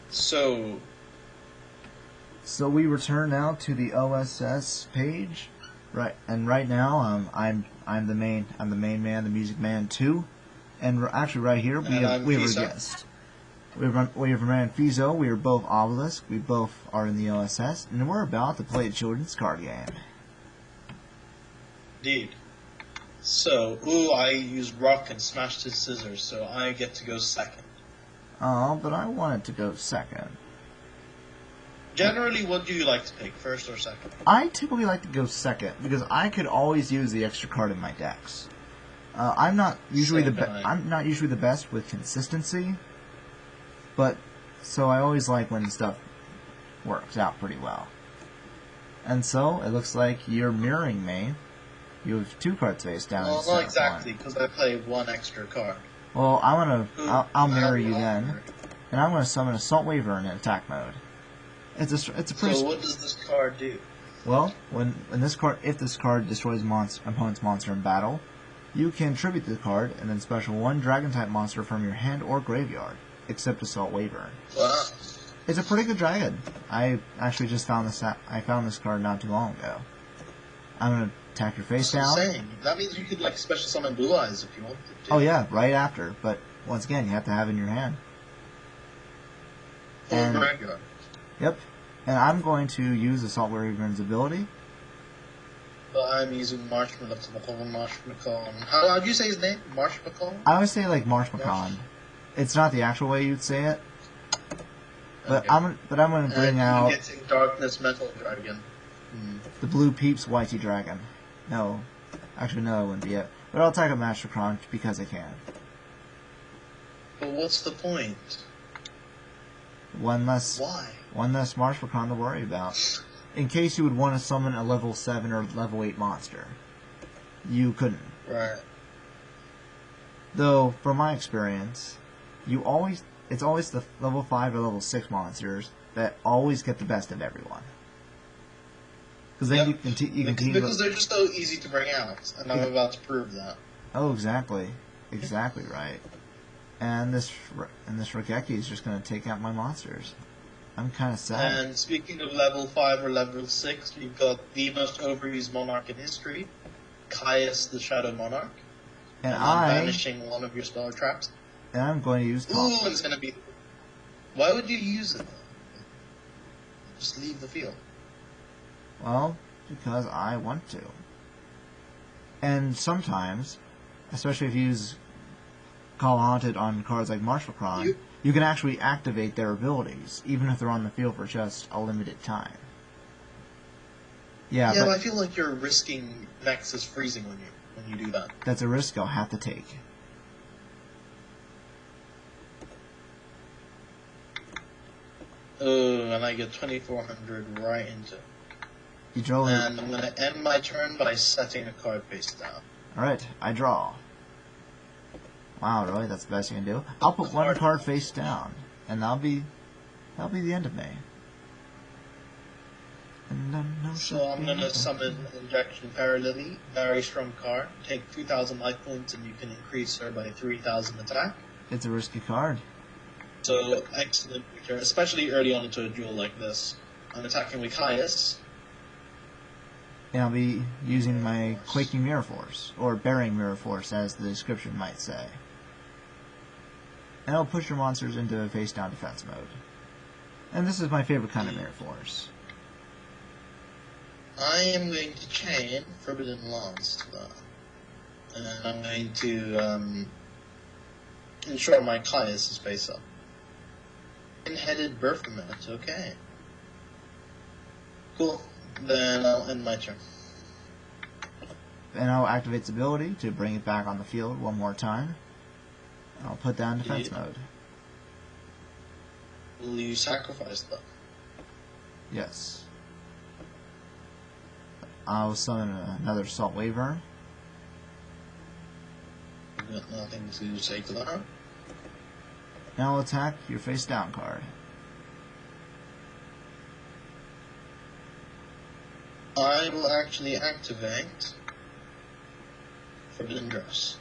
So we return now to the OSS page, right? And right now, I'm the main man, the pamusicman2, and actually right here we have a guest. We have a man Feeso. We are both Obelisk. We both are in the OSS, and we're about to play a children's card game. Indeed. So, I used rock and smashed his scissors, so I get to go second. Oh, but I wanted to go second. Generally, what do you like to pick, first or second? I typically like to go second because I could always use the extra card in my decks. I'm not usually the best with consistency, but so I always like when stuff works out pretty well. And so it looks like you're mirroring me. You have 2 cards face down. Well, not exactly, because I play 1 extra card. Well, I'll mirror you then, and I'm gonna summon Assault Wyvern in attack mode. It's a pretty. So what does this card do? Well, if this card destroys opponent's monster in battle, you can tribute the card and then special 1 dragon type monster from your hand or graveyard, except Assault Wyvern. Wow. It's a pretty good dragon. I actually just found this. I found this card not too long ago. I'm gonna attack your face down. That means you could special summon Blue Eyes if you wanted to. Oh yeah, right after. But once again, you have to have it in your hand. Graveyard. Yep. And I'm going to use Assault Wyvern's ability. But I'm using Marsh McCall. How do you say his name? Marsh McCall? I always say Marsh McCall. It's not the actual way you'd say it. But okay. I'm going to bring out getting Darkness Metal Dragon. The Blue Peeps Whitey Dragon. No. Actually, no, it wouldn't be it. But I'll attack a Master Cron because I can. But what's the point? One less Marsh McCron to worry about. In case you would want to summon a level 7 or level 8 monster. You couldn't. Right. Though, from my experience, it's always the level 5 or level 6 monsters that always get the best of everyone. Because then you can because they're just so easy to bring out, and I'm about to prove that. Oh, exactly right. And this Regeki is just going to take out my monsters. I'm kind of sad. And speaking of level 5 or level 6, we've got the most overused monarch in history, Caius the Shadow Monarch. And I'm banishing one of your spell traps. And I'm going to use Ooh, it's going to be... Why would you use it? Just leave the field. Well, because I want to. And sometimes, especially if you use Call Haunted on cards like Marsh McCron, you can actually activate their abilities, even if they're on the field for just a limited time. Yeah, but I feel like you're risking Nexus freezing when you do that. That's a risk I'll have to take. Oh, and I get 2,400 right into it. And I'm going to end my turn by setting a card face down. Alright, I draw. Wow, really? That's the best you can do? I'll put 1 card face down, and that'll be the end of me. So I'm going to summon Injection Paralily, very strong card. Take 2,000 life points, and you can increase her by 3,000 attack. It's a risky card. So, excellent feature, especially early on into a duel like this. I'm attacking with Caius. And I'll be using my Quaking Mirror Force, or Bearing Mirror Force, as the description might say. And I'll push your monsters into a face-down defense mode. And this is my favorite kind of Mirror Force. I am going to chain Forbidden Lance to that. And I'm going to ensure my Caius is face up. Headed Berthamet, okay. Cool. Then I'll end my turn. And I'll activate its ability to bring it back on the field 1 more time. I'll put down defense mode. Will you sacrifice them? Yes. I'll summon another Assault Wyvern. I've got nothing to say to that. And I'll attack your face down card. I will actually activate Forbidden Dress.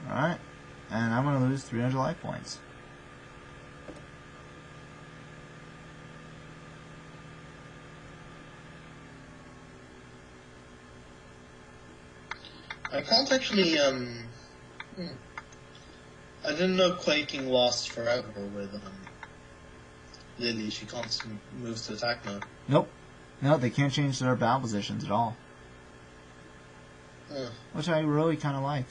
Alright. And I'm going to lose 300 life points. I can't actually, I didn't know quaking lasts forever with, Lily. She can't move to attack mode. Nope. No, they can't change their battle positions at all. Which I really kind of like.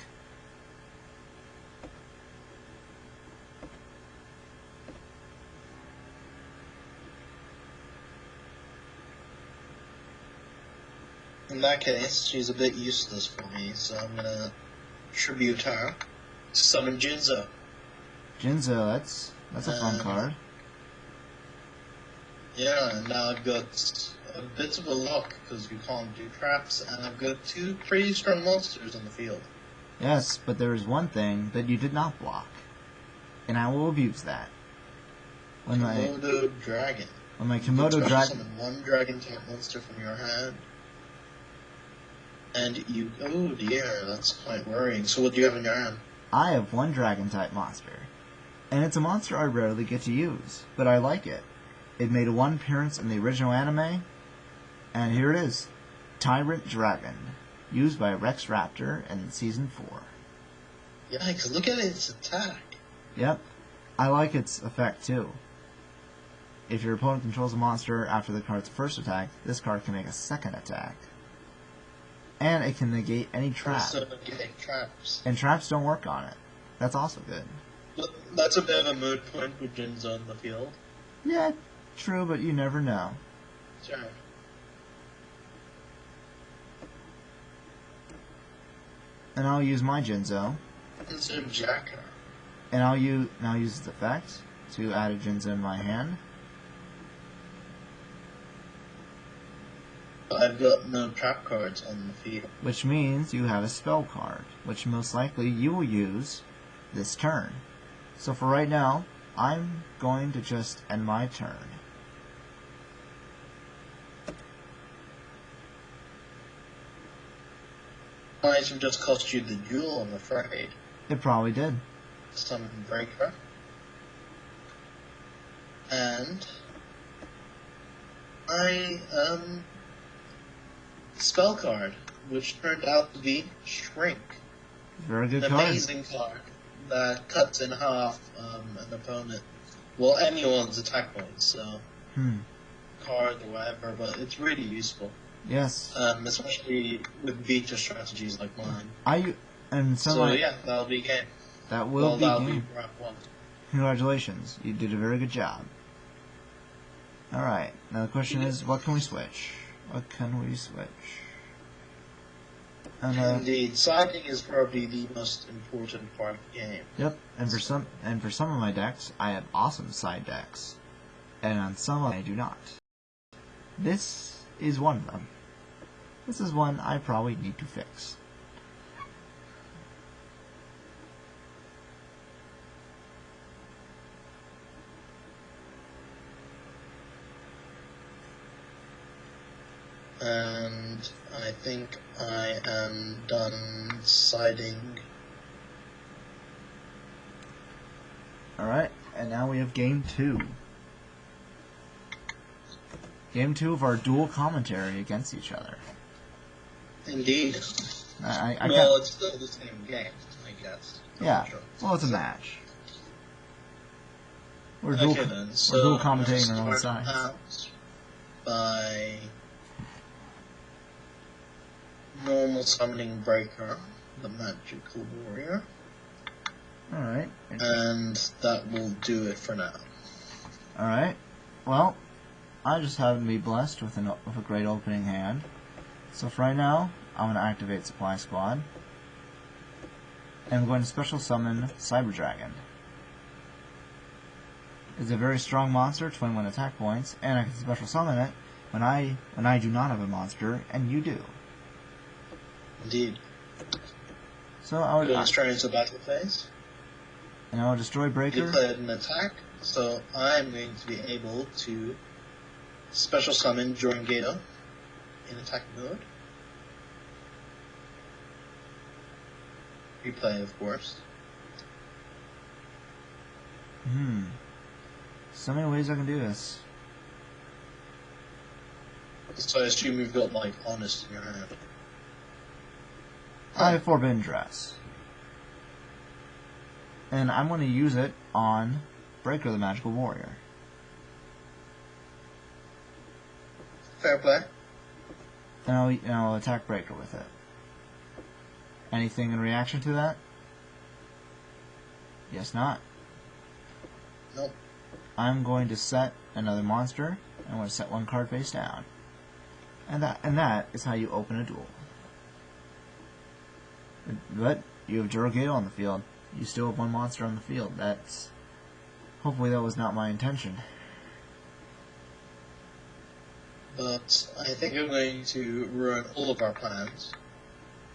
In that case, she's a bit useless for me, so I'm gonna tribute her to summon Jinzo. Jinzo, that's a fun card. Yeah, and now I've got a bit of a luck because you can't do traps, and I've got 2 pretty strong monsters on the field. Yes, but there is one thing that you did not block, and I will abuse that. Komodo Dragon. When my Komodo Dragon. Summon 1 dragon type monster from your hand. And you. Oh dear, that's quite worrying. So what do you have in your hand? I have 1 dragon type monster. And it's a monster I rarely get to use, but I like it. It made 1 appearance in the original anime, and here it is. Tyrant Dragon, used by Rex Raptor in Season 4. Yikes, look at its attack. Yep. I like its effect too. If your opponent controls a monster after the card's first attack, this card can make a second attack. And it can negate any trap. Also negate traps. And traps don't work on it. That's also good. But that's a bit of a moot point with Jinzo in the field. Yeah, true, but you never know. Sure. And I'll use my Jinzo. Instead of Jacker. And I'll use its effect to add a Jinzo in my hand. I've got no trap cards on the field. Which means you have a spell card, which most likely you will use this turn. So for right now, I'm going to just end my turn. Might have just cost you the duel, I'm afraid. It probably did. Summon Breaker. And spell card, which turned out to be Shrink. Very good An card. amazing card that cuts in half an opponent, well, anyone's attack points, so card or whatever, but it's really useful. Yes. Especially with beta strategies like mine. Yeah, that'll be game. That will be that'll game. be round 1. Congratulations, you did a very good job. Alright, now the question is, what can we switch? What can we switch? And, indeed, siding is probably the most important part of the game. Yep, and for some of my decks, I have awesome side decks, and on some I do not. This is one of them. This is one I probably need to fix. And I think I am done siding. Alright, and now we have game 2. Game 2 of our dual commentary against each other. Indeed. It's still the same game, I guess. Yeah, well, it's a match. We're dual commentating on our own sides. By normal summoning Breaker, the magical warrior. Alright. And that will do it for now. Alright. Well, I just happen to be blessed with a great opening hand. So for right now, I'm going to activate Supply Squad. And I'm going to special summon Cyber Dragon. It's a very strong monster, 21 attack points, and I can special summon it when I do not have a monster, and you do. Indeed. So I would straight into battle phase. And I will destroy Breaker. You played an attack, so I'm going to be able to special summon Jorungato in attack mode. Replay, of course. So many ways I can do this. So I assume you've got, like, Honest in your hand. I have Forbidden Dress. And I'm going to use it on Breaker the Magical Warrior. Fair play. And I'll attack Breaker with it. Anything in reaction to that? Yes, not. Nope. I'm going to set another monster. I'm going to set one card face down. And that is how you open a duel. But you have Duragale on the field. You still have one monster on the field. Hopefully that was not my intention. But I think I'm going to ruin all of our plans.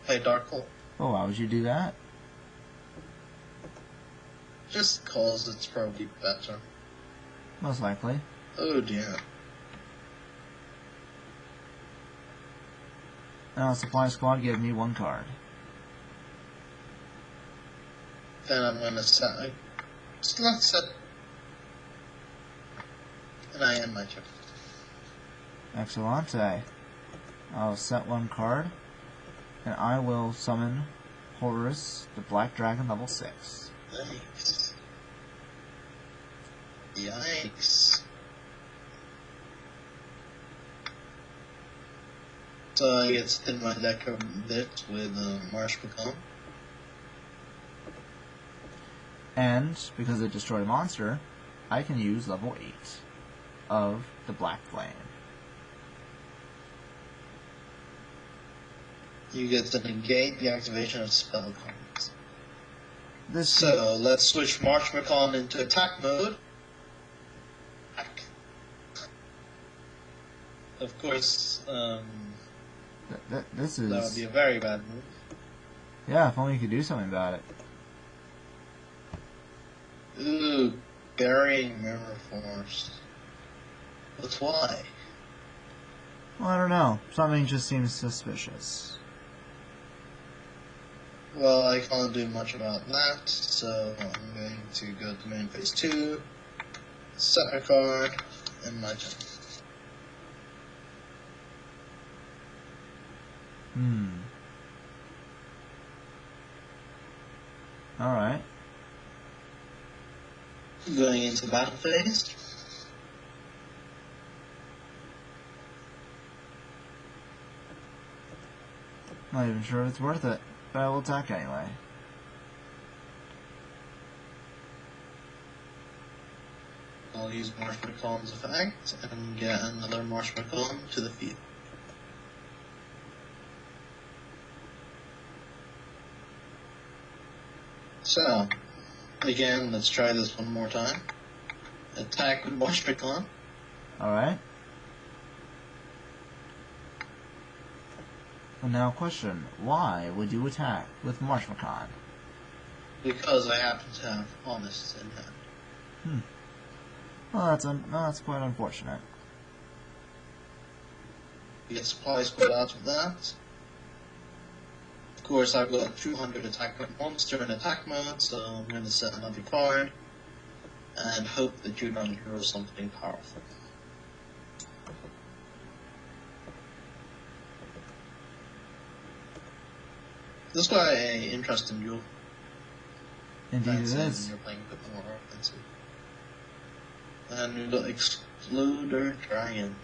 Play Dark Hole. Oh, why would you do that? Just cause it's probably better. Most likely. Oh dear. Now, Supply Squad gave me one card. Then I'm going to set... Let's set... And I end my turn. Excellente. I'll set one card, and I will summon Horus, the Black Dragon, level 6. Thanks. Yikes. So I get to thin my deck a bit with Marsh Pecan. And, because it destroyed a monster, I can use level 8 of the Black Flame. You get to negate the activation of spell cards. This So, let's switch Marsh Pecan into attack mode. Attack. Of course, this is... that would be a very bad move. Yeah, if only you could do something about it. Ooh, burying Mirror Force. But why? Well, I don't know. Something just seems suspicious. Well, I can't do much about that, so I'm going to go to main phase 2, set a card, and my turn. Alright. Going into battle phase. Not even sure if it's worth it, but I will attack anyway. I'll use Marsh Pecan's effect and get another Marsh Pecan to the field. So, again, let's try this one more time. Attack with Marsh Pecan. Alright. Well, now question. Why would you attack with Marsh Pecan? Because I happen to have Honest in hand. Well, that's quite unfortunate. You get Supply Squad out of that. Of course, I've got 200 attack monster in attack mode, so I'm going to set another card and hope that you don't draw something powerful. This is quite an interesting duel. Indeed it is. You're playing a bit more offensive. And we've got Exploder Dragon.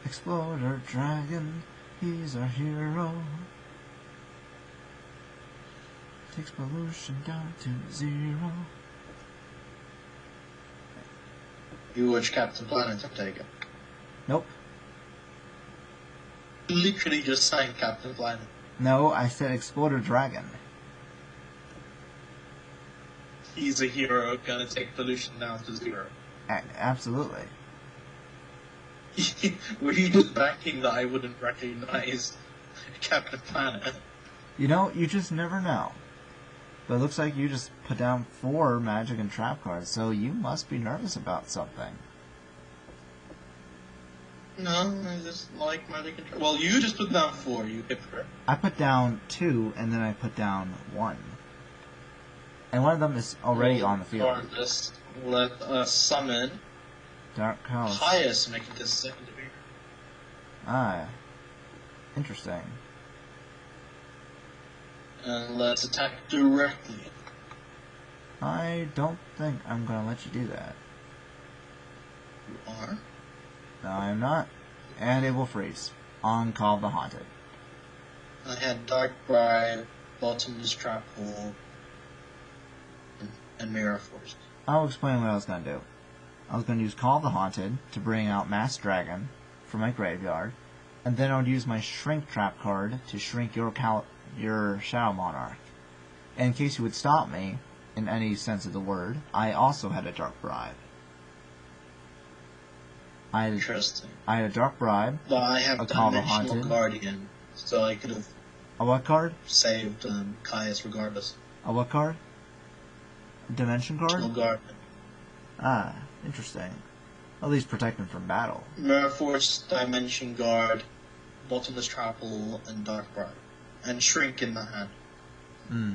Exploder Dragon, he's our hero. Takes pollution down to 0. You watch Captain Planet, I take it. Nope. You literally just sang Captain Planet. No, I said Exploder Dragon. He's a hero, gonna take pollution down to 0. Absolutely. Were you just backing that I wouldn't recognize Captain Planet? You know, you just never know. But it looks like you just put down 4 magic and trap cards, so you must be nervous about something. No, I just like magic and trap. Well, you just put down 4, you hypocrite. I put down 2, and then I put down 1. And one of them is already on the field. Regardless, let us summon Dark House. Highest, making this second degree. Ah. Interesting. And let's attack directly. I don't think I'm gonna let you do that. You are? No, I am not. And it will freeze. On Call of the Haunted. I had Dark Bride, Bottomless Trap Hole, and Mirror Force. I'll explain what I was gonna do. I was gonna use Call of the Haunted to bring out Mass Dragon from my graveyard, and then I would use my Shrink Trap card to shrink your Shadow Monarch. And in case you would stop me, in any sense of the word, I also had a Dark Bribe. Interesting. I had a Dark Bribe. But I have Dimensional Guardian, so I could have. A what card? Saved Caius regardless. A what card? A Dimension card? Dimensional Guardian. Ah, interesting. At least protect him from battle. Mirror Force, Dimension Guard, Bottomless Trap Hole, and Dark Bribe. And Shrink in the hand. Hmm.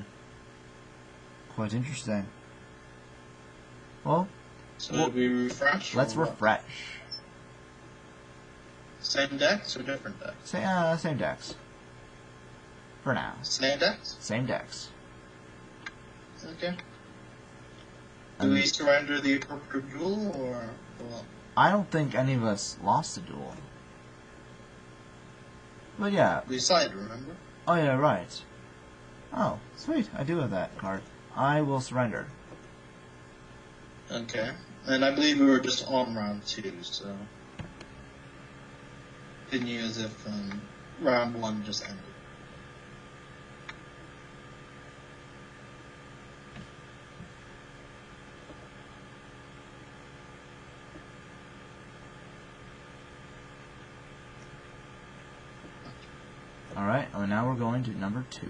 Quite interesting. Well, so we refresh? Let's refresh. Same decks or different decks? Same decks. For now. Same decks? Same decks. Okay. Do we surrender the appropriate duel, or what? I don't think any of us lost the duel. But yeah. We sided, remember? Oh yeah, right. Oh, sweet. I do have that card. I will surrender. Okay. And I believe we were just on round 2, so... Continue as if round 1 just ended. Alright, and now we're going to number 2.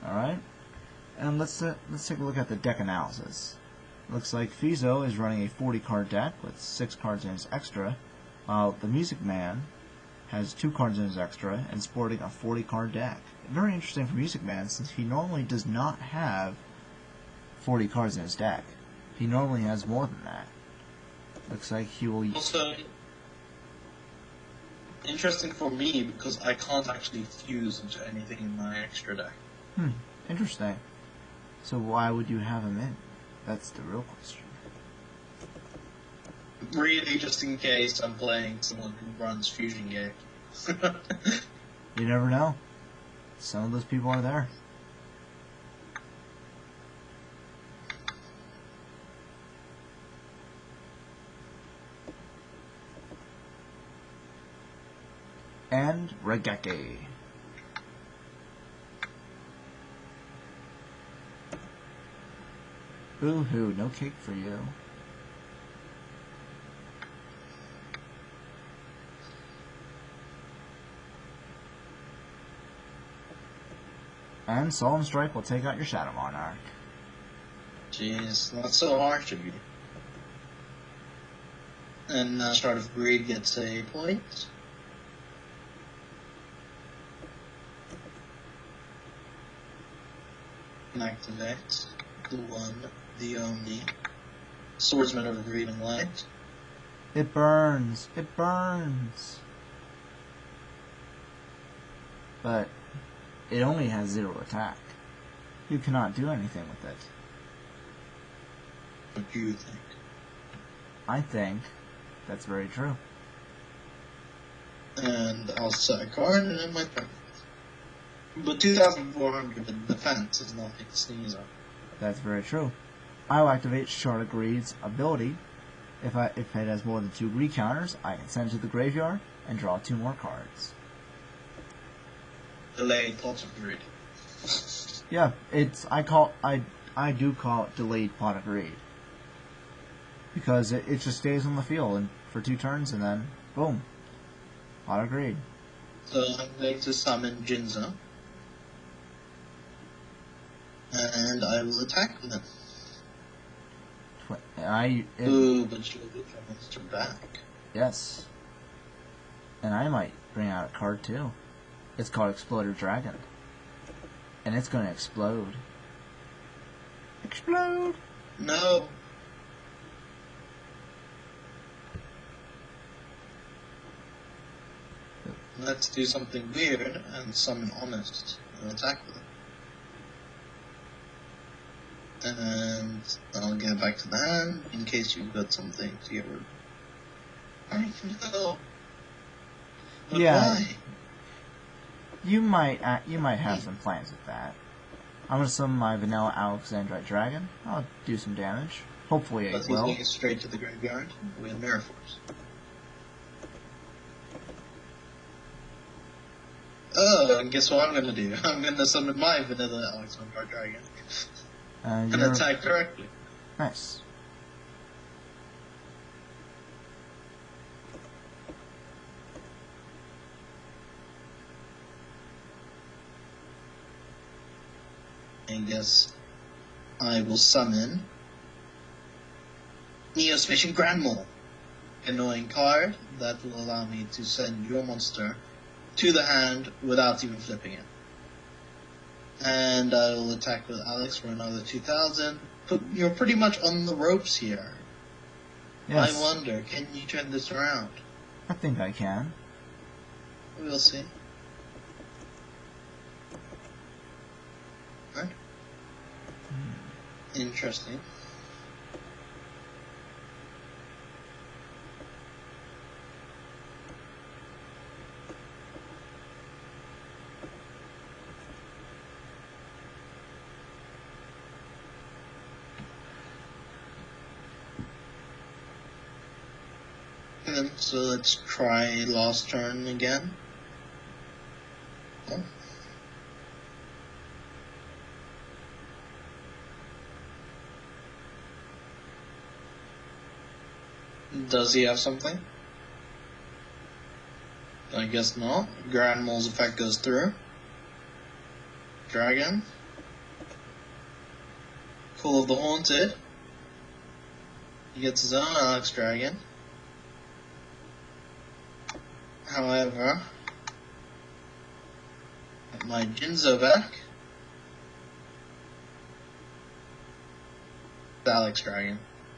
Alright, and let's take a look at the deck analysis. Looks like Feeso is running a 40-card deck with 6 cards in his extra, while the Music Man has 2 cards in his extra and sporting a 40-card deck. Very interesting for Music Man, since he normally does not have 40 cards in his deck. He normally has more than that. Looks like he will... Also, interesting for me, because I can't actually fuse into anything in my extra deck. Interesting. So why would you have him in? That's the real question. Really, just in case I'm playing someone who runs fusion games. You never know. Some of those people are there. And Regeki. Boo-hoo, no cake for you. And Solemn Strike will take out your Shadow Monarch. Jeez, not so harsh of you. And Start of Greed gets a point. And activate the one, the only Swordsman of Greed and Light. It burns. It burns. But it only has 0 attack. You cannot do anything with it. What do you think? I think that's very true. And I'll set a card and then my turn. But 2,400 in defense is nothing to sneeze at. That's very true. I will activate Shard of Greed's ability. If it has more than 2 greed counters, I can send it to the graveyard and draw 2 more cards. Delayed Pot of Greed. Yeah, I do call it delayed Pot of Greed. Because it just stays on the field and for 2 turns and then boom. Pot of Greed. So I'm going to summon Jinza. And I will attack them. Ooh, but you'll get your monster back. Yes. And I might bring out a card too. It's called Exploder Dragon. And it's going to explode. Explode! No. let's do something weird and summon Honest and attack with it. And I'll get back to the hand in case you've got something to get rid of. I know. But Yeah. why? You might have some plans with that. I'm gonna summon my vanilla Alexandrite dragon. I'll do some damage. Hopefully it But he's will. going straight to the graveyard with Mirror Force. Oh, and guess what I'm gonna do? I'm gonna summon my vanilla Alexandrite dragon. And attack directly. Nice. I guess I will summon Neospatian Grandmole. Annoying card that will allow me to send your monster to the hand without even flipping it. And I will attack with Alex for another 2,000. You're pretty much on the ropes here. Yes. I wonder, can you turn this around? I think I can. We'll see. Right. Interesting. So let's try last turn again. Oh. Does he have something? I guess not. Grand Mole's effect goes through. Dragon. Call of the Haunted. He gets his own Alex Dragon. However, my Jinzo back. Alex Dragon.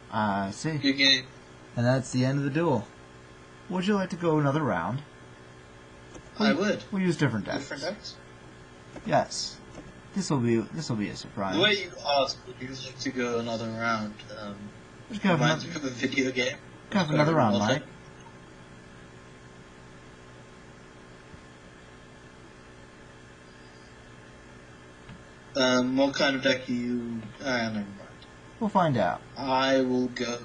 I see. Good game. And that's the end of the duel. Would you like to go another round? I would. We'll use different decks. Different decks? Yes. This will be a surprise. The way you asked, would you like to go another round? Let's go reminds me of a video game. have another round, Mike. What kind of deck you... never mind. We'll find out. I will go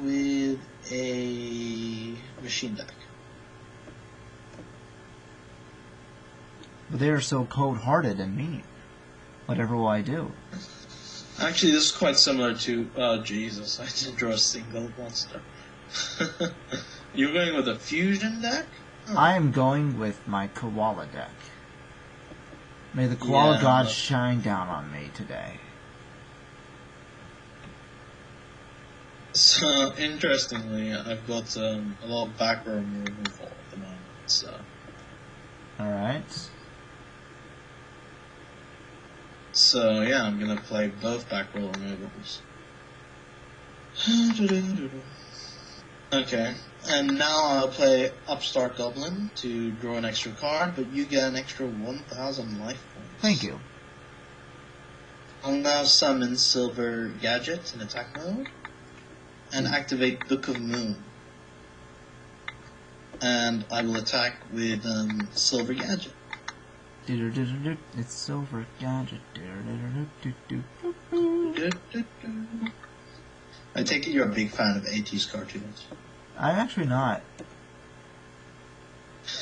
with a machine deck. But they are so cold-hearted and mean. Whatever will I do? Actually, this is quite similar to... Oh, Jesus, I didn't draw a single monster. You're going with a fusion deck? Oh. I am going with my koala deck. May the koala gods shine down on me today. So, interestingly, I've got a lot of back row removal at the moment, so... Alright. So, yeah, I'm gonna play both back row removals. Okay, and now I'll play Upstart Goblin to draw an extra card, but you get an extra 1,000 life points. Thank you. I'll now summon Silver Gadget in attack mode, and activate Book of Moon. And I will attack with Silver Gadget. It's Silver Gadget. I take it you're a big fan of 80s cartoons. I'm actually not.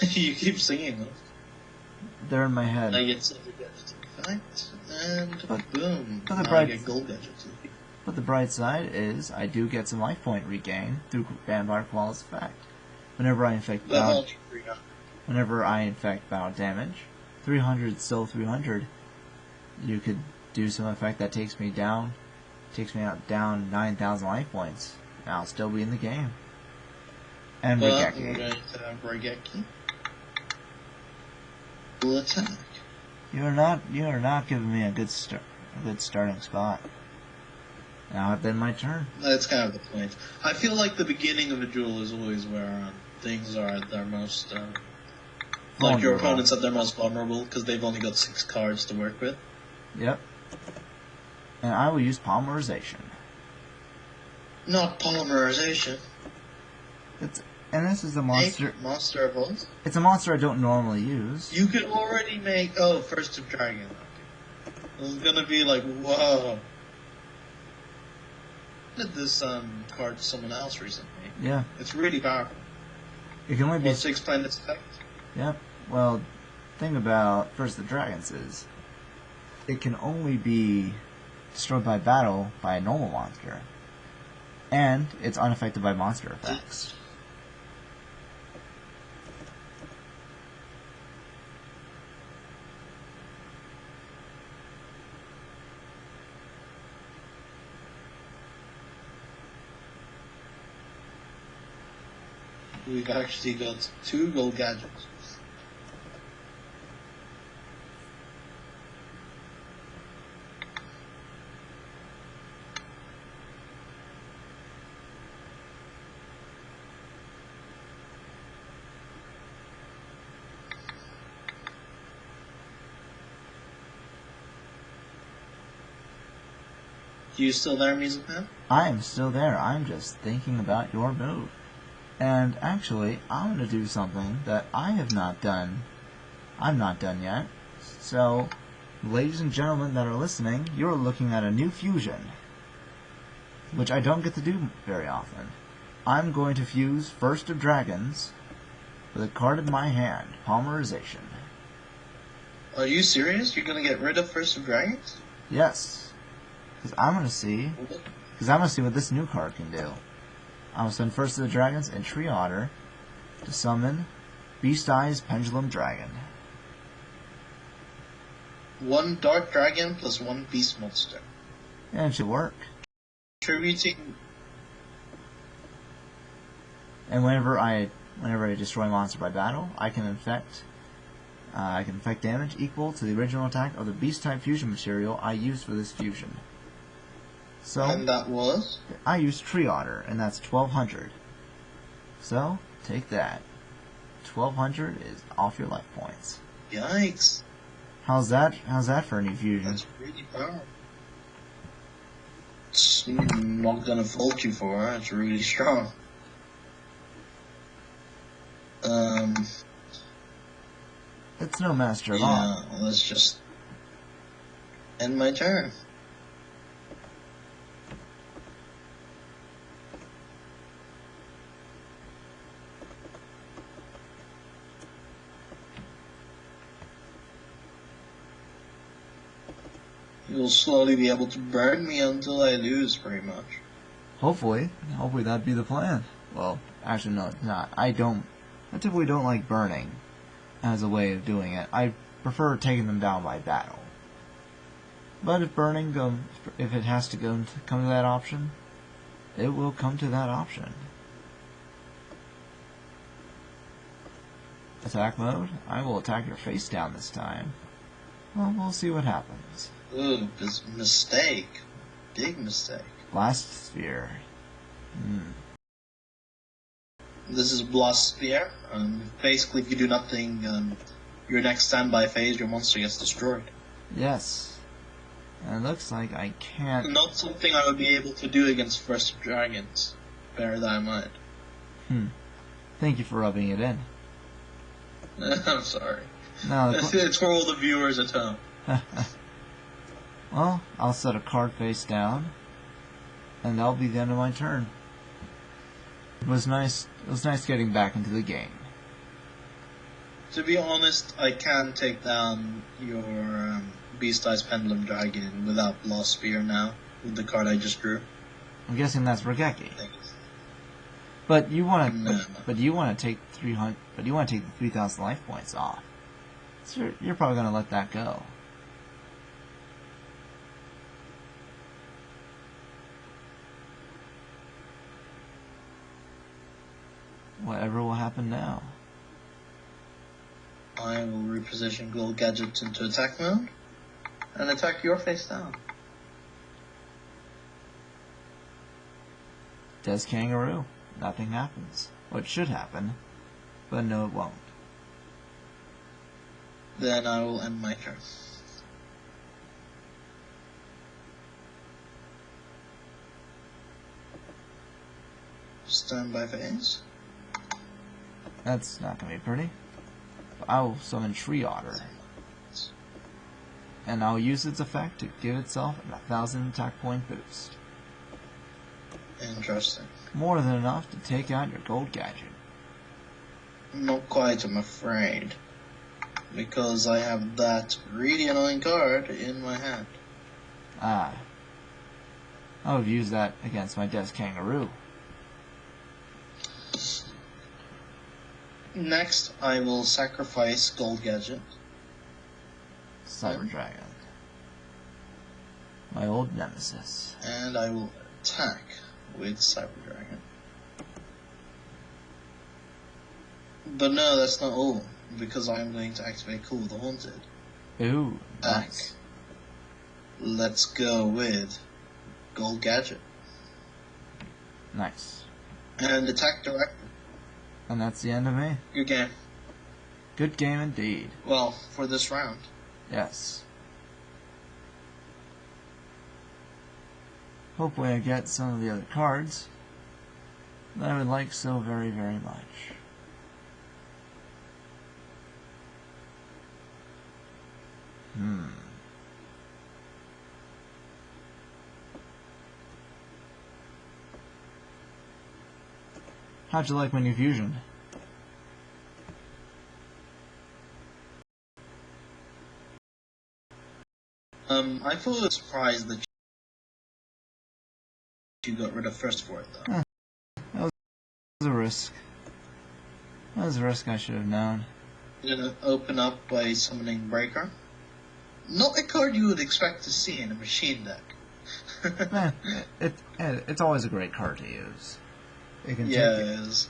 You keep singing them. They're in my head. I get Silver Gadget effect, and boom, but the now I bright, get Gold Gadget. But the bright side is I do get some life point regain through Vampire Koala's effect. Whenever I inflict bout damage, 300 is still 300. You could do some effect that takes me down down 9,000 life points. And I'll still be in the game. And Regeki. We're going to have Regeki. Full attack. You are not giving me a good starting spot. Now it's been my turn. That's kind of the point. I feel like the beginning of a duel is always where things are at their most... like your opponent's at their most vulnerable because they've only got 6 cards to work with. Yep. And I will use polymerization. Not polymerization. And this is a monster. Monster evolves. It's a monster I don't normally use. You could already make First of Dragon. Okay. It's gonna be like, whoa. I did this card to someone else recently. Yeah. It's really powerful. It can only be 6 planets effect. Yep. Well, the thing about First of Dragons is it can only be destroyed by battle by a normal monster. And it's unaffected by monster effects. We've actually got 2 gold gadgets. You still there, Musicman? I am still there. I'm just thinking about your move. And actually, I'm going to do something that I have not done. I'm not done yet. So, ladies and gentlemen that are listening, you're looking at a new fusion, which I don't get to do very often. I'm going to fuse First of Dragons with a card in my hand, polymerization. Are you serious? You're going to get rid of First of Dragons? Yes. Because I'm going to see what this new card can do. I'm going to send First of the Dragons in tree order to summon Beast Eyes Pendulum Dragon. 1 Dark Dragon plus 1 Beast Monster. Yeah, it should work. Contributing. And whenever I destroy a monster by battle, I can inflict damage equal to the original attack of the Beast type fusion material I used for this fusion. So, and that was? I used tree otter, and that's 1200. So, take that. 1200 is off your life points. Yikes. How's that for a new fusion? That's really powerful. It's not gonna fault you for it. It's really strong. It's no master at all. Yeah, let's just end my turn. You'll slowly be able to burn me until I lose, pretty much. Hopefully that'd be the plan. Well, actually no, it's not. I typically don't like burning as a way of doing it. I prefer taking them down by battle. But if if it has to come to that option, it will come to that option. Attack mode. I will attack your face down this time. Well, we'll see what happens. Ooh, this mistake. Big mistake. Blast Sphere. This is Blast Sphere. Basically, if you do nothing, your next standby phase, your monster gets destroyed. Yes. And it looks like I can't... Not something I would be able to do against First of Dragons. Bear that in mind. Thank you for rubbing it in. I'm sorry. No, it's for all the viewers at home. Well, I'll set a card face down, and that'll be the end of my turn. It was nice getting back into the game. To be honest, I can take down your Beast Eyes Pendulum Dragon without Blast Sphere now, with the card I just drew. I'm guessing that's Regeki. But you want to take 300. But you want to take the 3,000 life points off. So you're probably going to let that go. Whatever will happen now? I will reposition Gold Gadgets into attack mode and attack your face down. Des Kangaroo. Nothing happens. Well, it should happen, but no, it won't. Then I will end my turn. Stand by phase. That's not going to be pretty. I will summon Tree Otter. And I'll use its effect to give itself a 1,000 attack point boost. Interesting. More than enough to take out your gold gadget. Not quite, I'm afraid. Because I have that really annoying card in my hand. Ah. I would use that against my Des Kangaroo. Next, I will sacrifice Gold Gadget. Cyber Dragon. My old nemesis. And I will attack with Cyber Dragon. But no, that's not all, because I'm going to activate Cool the Haunted. Ooh, nice. Let's go with Gold Gadget. Nice. And attack directly. And that's the end of me. Good game. Good game indeed. Well, for this round. Yes. Hopefully I get some of the other cards that I would like so very, very much. How'd you like my new fusion? I feel a little surprised that you got rid of first for it, though. That was a risk. That was a risk I should have known. You're gonna open up by summoning Breaker. Not a card you would expect to see in a machine deck. It's always a great card to use. It can yeah, take it is.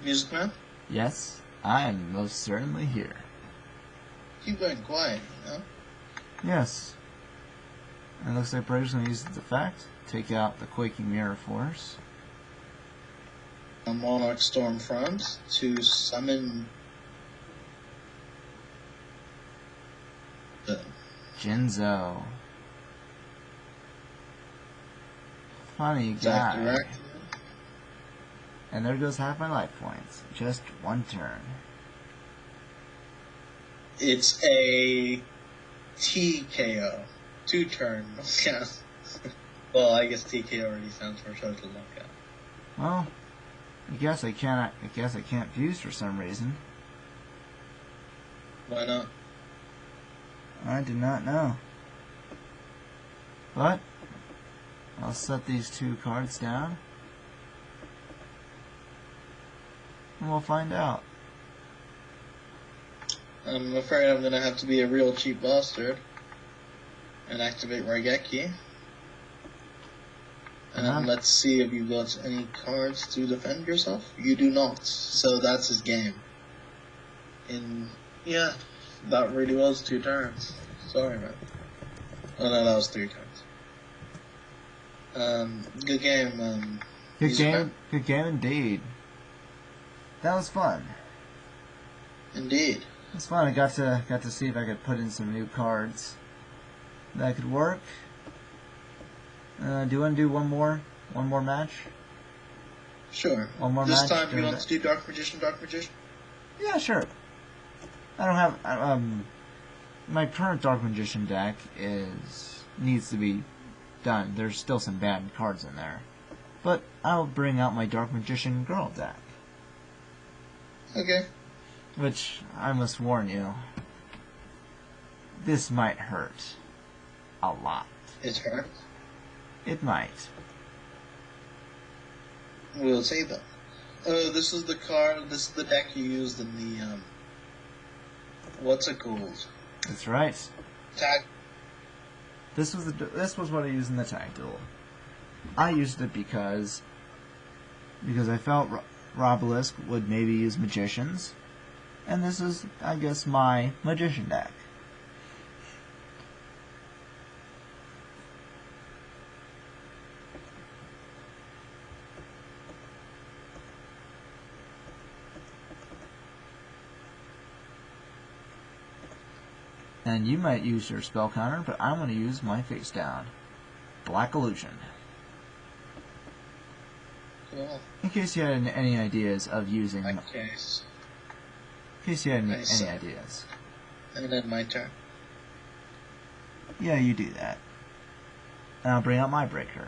Music Man? Yes, I am most certainly here. Keep going quiet, you know? Yes. And it looks like Brave's going to use its effect. Take out the Quaking Mirror Force. A Monarch Stormfront to summon the Jinzo. Funny attack guy. direct. And there goes half my life points. Just one turn. It's a TKO. 2 turn knockout. Well, I guess TKO already stands for total knockout. Well, I guess I can't fuse for some reason. Why not? I do not know. But I'll set these 2 cards down. And we'll find out. I'm afraid I'm gonna have to be a real cheap bastard and activate Raigeki. And let's see if you got any cards to defend yourself. You do not, so that's his game. Yeah, that really was 2 turns. Sorry, man. Oh no, that was 3 turns. Good game. Good game indeed. That was fun. Indeed. It was fun. I got to see if I could put in some new cards that could work. Do you want to do one more match? Sure. One more this match. This time you want to do Dark Magician? Yeah, sure. I don't have my current Dark Magician deck needs to be done. There's still some bad cards in there, but I'll bring out my Dark Magician Girl deck. Okay. Which, I must warn you, this might hurt a lot. It hurt? It might. We'll see though. This is the card, this is the deck you used in the, what's it called? That's right. Tag. This was what I used in the tag duel. I used it because I felt Robelisk would maybe use magicians. And this is, I guess, my magician deck. And you might use your spell counter, but I'm going to use my face down. Black Illusion. Cool. In case you had any ideas of using... In case you had any ideas. And then my turn. Yeah, you do that. And I'll bring out my breaker.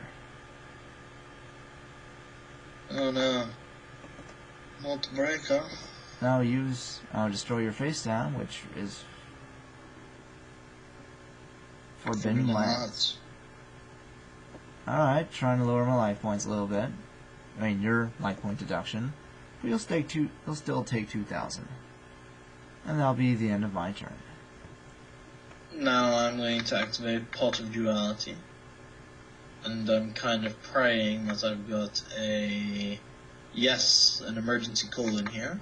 Oh no. Multi-breaker. I'll destroy your face down, which is Forbidden Lands. Alright, trying to lower my life points a little bit. I mean, your life point deduction. But you'll still take 2,000. And that'll be the end of my turn. Now I'm going to activate Pot of Duality. And I'm kind of praying that I've got an emergency call in here.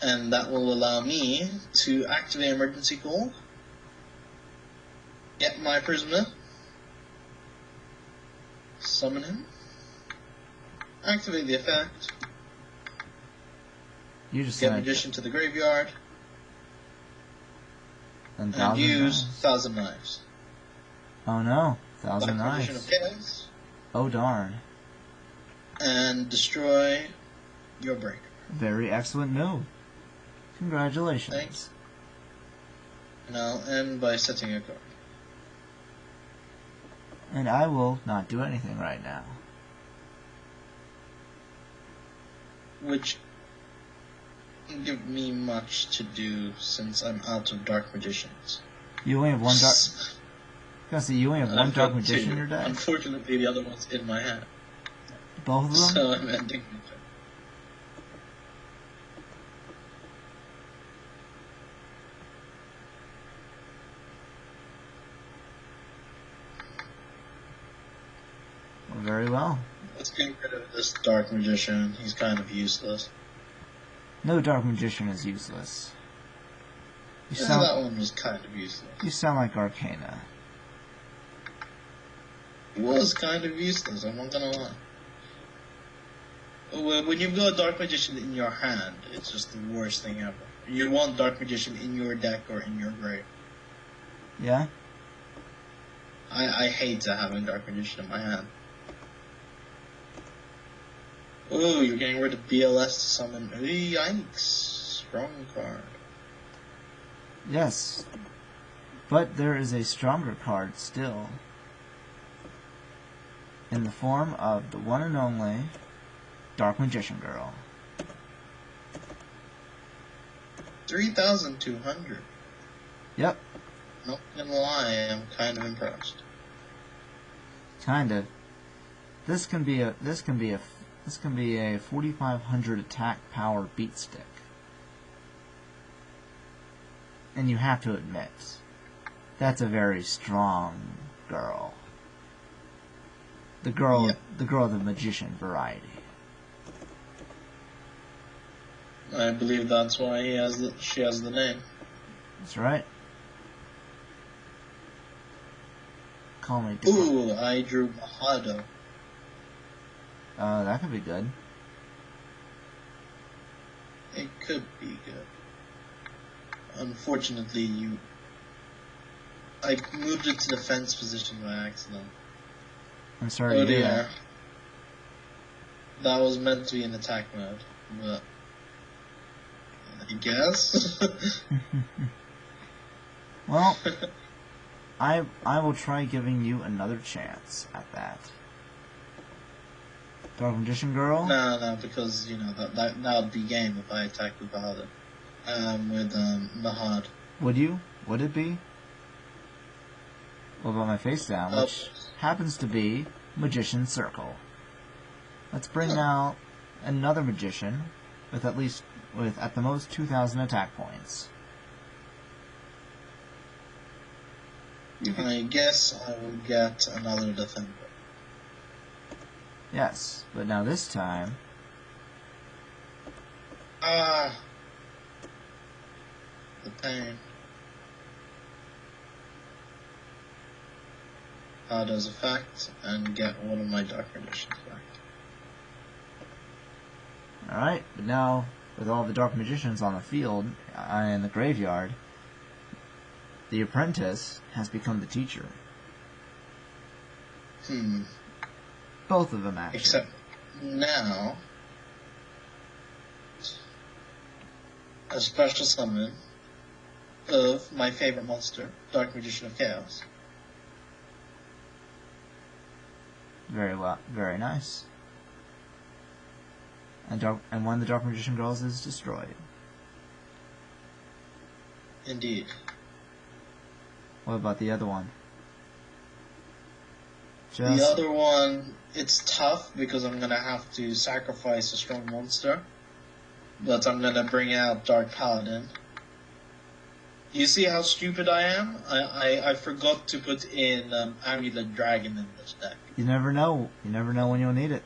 And that will allow me to activate emergency call. Get my prisoner. Summon him. Activate the effect. Get Magician to the graveyard. And use 1,000 Knives. Oh no, 1,000 Knives. Magician of Chaos. Oh darn. And destroy your breaker. Very excellent move. Congratulations. Thanks. And I'll end by setting a card. And I will not do anything right now. Which doesn't give me much to do since I'm out of Dark Magicians. You only have one Dark... you only have one Dark Magician in your deck? Unfortunately, the other one's in my hand. Both of them? So I'm ending my turn. Very well. Let's get rid of this Dark Magician. He's kind of useless. No Dark Magician is useless. That one was kind of useless. You sound like Arcana. He was kind of useless, I'm not gonna lie. When you've got a Dark Magician in your hand, it's just the worst thing ever. You want Dark Magician in your deck or in your grave. Yeah? I hate to have a Dark Magician in my hand. Ooh, you're getting rid of BLS to summon. Yikes. Strong card. Yes. But there is a stronger card still. In the form of the one and only Dark Magician Girl. 3,200. Yep. Not gonna lie, I'm kind of impressed. Kind of. This can be a 4,500 attack power beat stick. And you have to admit, that's a very strong girl. The girl of the magician variety. I believe that's why she has the name. That's right. Call me. Ooh, I drew Mahado. That could be good. It could be good. Unfortunately, I moved it to defense position by accident. I'm sorry to hear that. That was meant to be in attack mode, but I guess. Well, I will try giving you another chance at that. Dark Magician Girl? No, because that would be game if I attacked with Mahad. Mahad. Would you? Would it be? What about my face down, which happens to be Magician Circle? Let's bring out another magician with at the most 2,000 attack points. I guess I will get another defender. Yes, but now this time, Ah, the pain. Does effect and get one of my dark magicians back. Alright, but now, with all the dark magicians on the field, in the graveyard, the apprentice has become the teacher. Both of them, actually. Except now, a special summon of my favorite monster, Dark Magician of Chaos. Very well, very nice. And one of the Dark Magician girls is destroyed. Indeed. What about the other one? The other one, it's tough because I'm going to have to sacrifice a strong monster. But I'm going to bring out Dark Paladin. You see how stupid I am? I forgot to put in Amulet Dragon in this deck. You never know. You never know when you'll need it.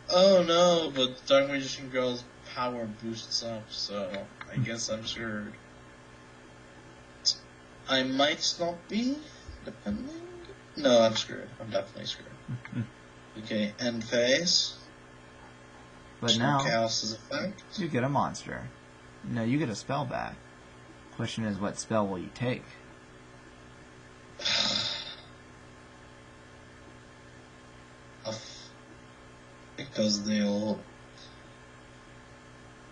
Oh no, but Dark Magician Girl's power boosts up, so I guess I'm screwed. I might not be, depending. No, I'm screwed. I'm definitely screwed. Okay, end phase. But now, Chaos's effect. You get a monster. No, you get a spell back. Question is, what spell will you take? Because they'll...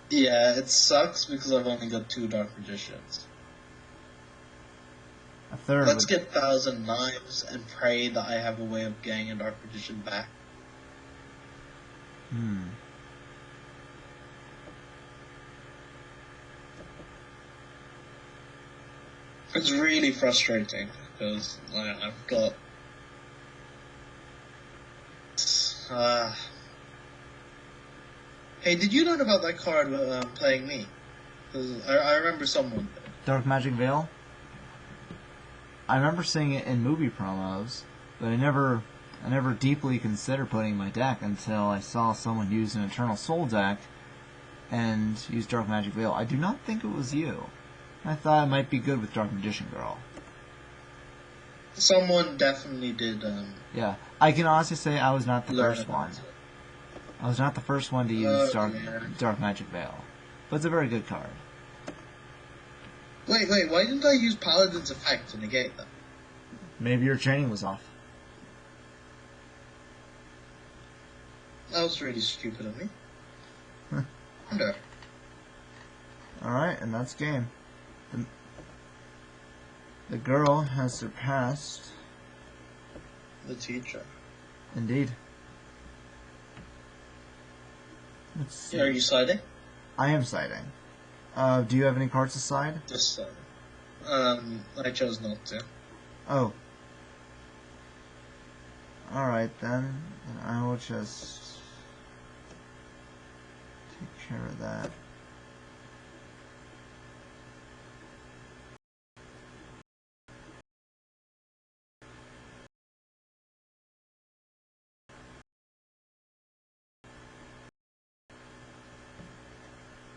Yeah, it sucks because I've only got 2 Dark Magicians. A third. Let's get 1,000 Knives and pray that I have a way of getting a Dark Magician back. It's really frustrating because I've got... Hey, did you know about that card playing me? Because I remember someone did. Dark Magic Veil? I remember seeing it in movie promos, but I never deeply considered putting it in my deck until I saw someone use an Eternal Soul deck and use Dark Magic Veil. I do not think it was you. I thought it might be good with Dark Magician Girl. Someone definitely did. Yeah, I can honestly say I was not the first one. I was not the first one to use Dark Magic Veil, but it's a very good card. Wait, why didn't I use Paladin's effect to negate them? Maybe your training was off. That was really stupid of me. Wonder. Alright, and that's game. The girl has surpassed the teacher. Indeed. Let's see. Are you siding? I am siding. Do you have any cards to side? Just I chose not to. Oh. Alright then. I will just take care of that.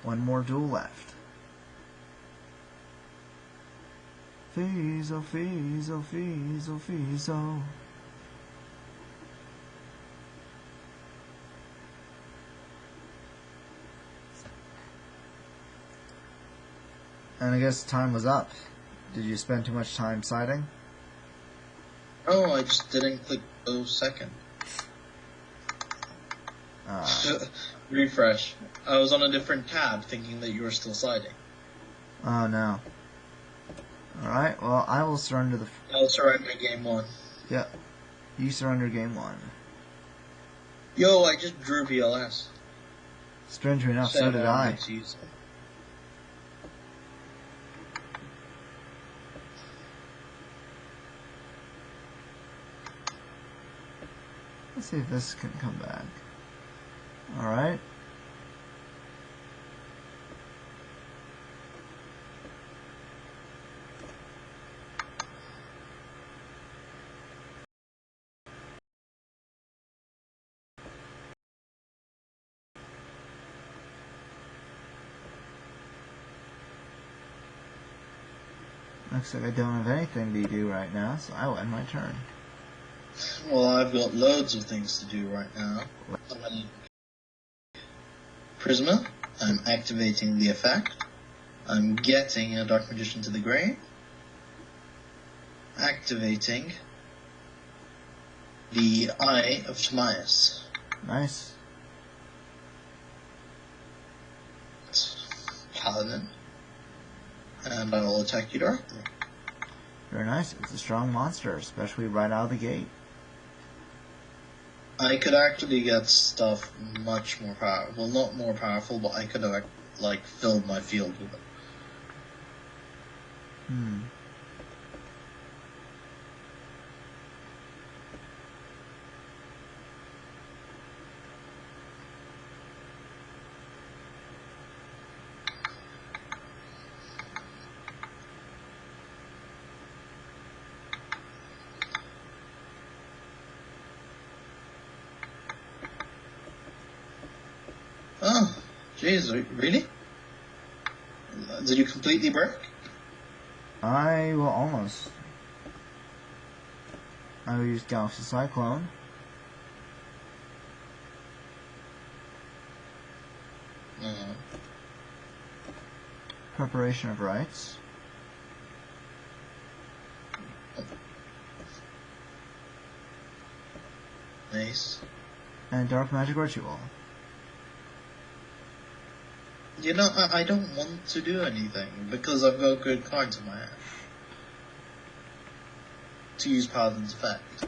One more duel left. Feeso, Feeso, Feeso, Feeso. And I guess time was up. Did you spend too much time siding? Oh, I just didn't click those second. Refresh. I was on a different tab thinking that you were still siding. Oh no. Alright, well, I will surrender the... I'll surrender game 1. Yep. You surrender game 1. Yo, I just drew VLS. Strangely enough, so did I. Let's see if this can come back. Alright. Looks like I don't have anything to do right now, so I will end my turn. Well, I've got loads of things to do right now. Prisma. I'm activating the effect. I'm getting a Dark Magician to the grave. Activating the Eye of Timaeus. Nice. Paladin. And I will attack you directly. Very nice. It's a strong monster, especially right out of the gate. I could actually get stuff much more powerful. Well, not more powerful, but I could have, like, filled my field with it. Oh, jeez, really? Did you completely break? I will almost. I will use Galaxy Cyclone. Preparation of Rites. Nice. And Dark Magic Ritual. You know, I don't want to do anything because I've got good cards in my hand to use Paladin's effect.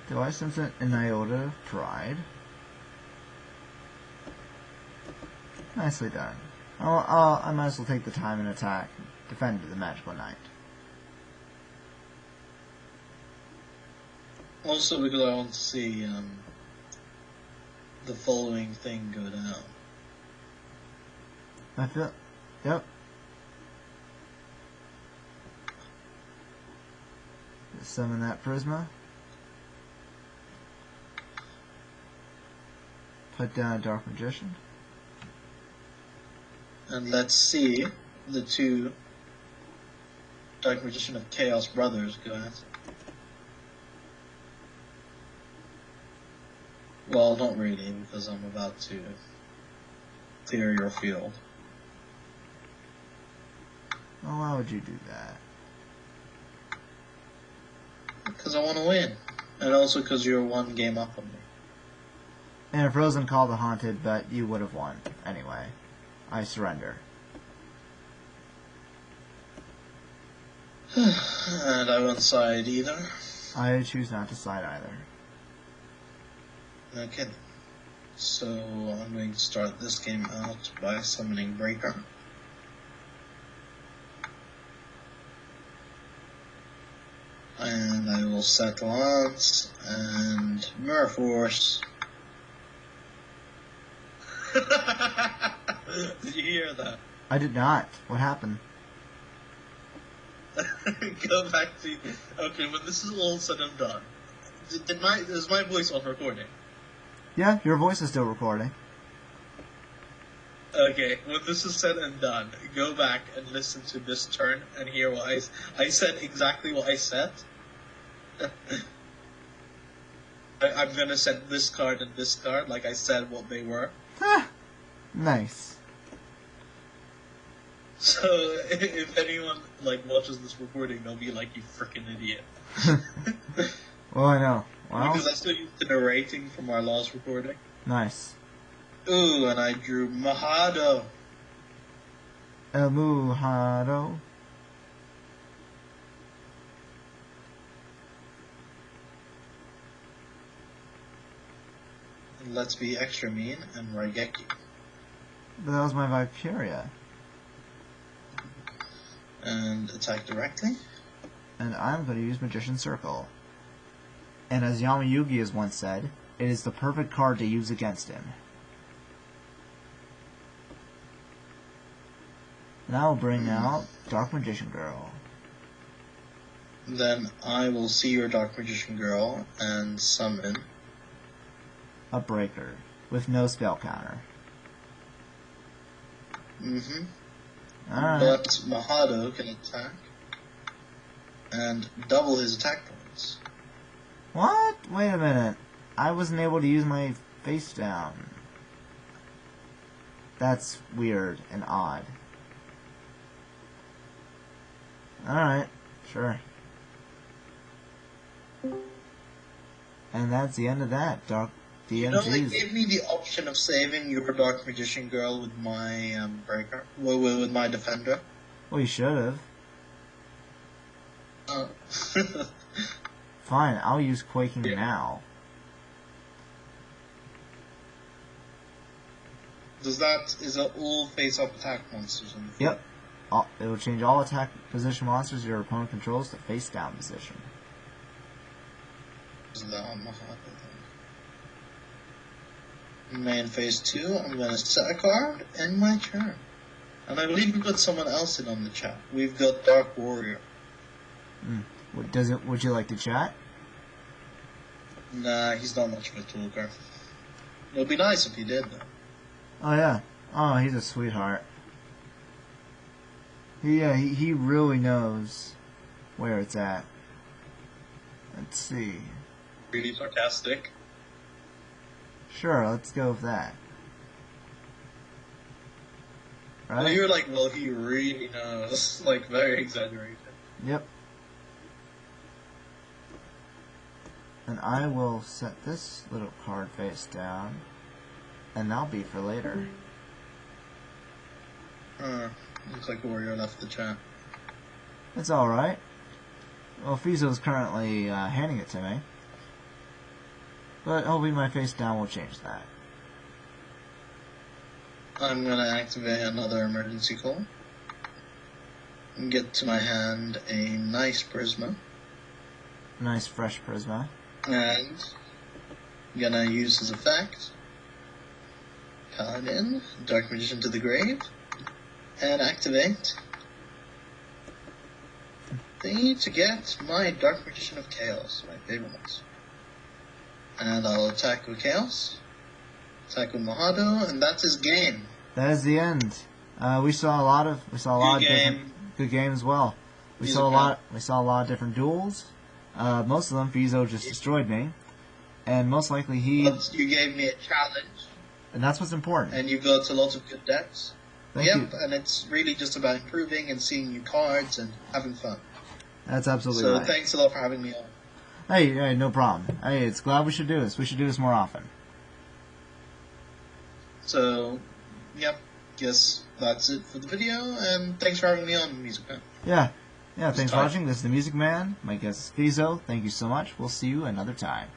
Do I sense an iota of pride? Nicely done. I might as well take the time and attack. Defend the Magical Knight. Also because I want to see the following thing go down. I feel... Yep. Summon that Prisma. Put down a Dark Magician. And let's see the two Dark Magician of Chaos brothers go at. Well, not really, because I'm about to clear your field. Well, why would you do that? Because I want to win. And also because you're one game up on me. And a Frozen Call the Haunted, but you would have won. Anyway, I surrender. And I won't side either. I choose not to side either. Okay. So I'm going to start this game out by summoning Breaker. And I will set Lance and Mirror Force. Did you hear that? I did not. What happened? Go back to... Okay, when this is all said and done, is my voice on recording? Yeah, your voice is still recording. Okay, when this is said and done, go back and listen to this turn and hear what I said exactly what I said. I'm gonna set this card and this card like I said what they were. Nice. So if anyone watches this recording, they'll be like, "You freaking idiot." Well, I know. Well, because I still use the narrating from our last recording. Nice. Ooh, and I drew Mahado. El Mujado. And let's be extra mean and Raigeki. But that was my Viperia. And attack directly. And I'm going to use Magician Circle. And as Yamayugi has once said, it is the perfect card to use against him. And I will bring out Dark Magician Girl. Then I will see your Dark Magician Girl and summon a Breaker with no spell counter. Alright. But Mahado can attack and double his attack points. What? Wait a minute. I wasn't able to use my face down. That's weird and odd. Alright, sure. And that's the end of that, Dark DMGs. You know, they gave me the option of saving your Dark Magician girl with my breaker, with my defender. Well, you should have. Oh. Fine, I'll use Quaking now. Is that all face-up attack monsters on the field? Yep. It will change all attack position monsters your opponent controls to face-down position. Is that on Mahado then? Main phase 2, I'm going to set a card, end my turn. And I believe we've got someone else in on the chat. We've got Dark Warrior. Would you like to chat? Nah, he's not much of a talker. It would be nice if he did, though. Oh yeah. Oh, he's a sweetheart. He really knows where it's at. Let's see. Really sarcastic. Sure, let's go with that. Right? Well, you're like, well, he really knows. Like, very exaggerated. Yep. And I will set this little card face down, and that'll be for later. Looks like Warrior left the chat. It's alright. Well, Feeso's currently handing it to me. But hopefully my face down will change that. I'm going to activate another emergency call. And get to my hand a nice Prisma. Nice fresh Prisma. And I'm going to use his effect. Card in. Dark Magician to the grave. And activate. Thingy to get my Dark Magician of Chaos. My favorite ones. And I'll attack with Chaos. Attack with Mahado, and that's his game. That is the end. We saw a lot of different good games as well. We saw a lot of different duels. Most of them Feeso just destroyed me, and most likely you gave me a challenge, and that's what's important. And you got a lot of good decks. Thank you. And it's really just about improving and seeing new cards and having fun. That's absolutely right. So thanks a lot for having me on. Hey, no problem. Hey, it's glad we should do this. We should do this more often. So, yep, guess that's it for the video, and thanks for having me on, Music Man. Yeah, thanks for watching. This is the Music Man. My guest is Feeso. Thank you so much. We'll see you another time.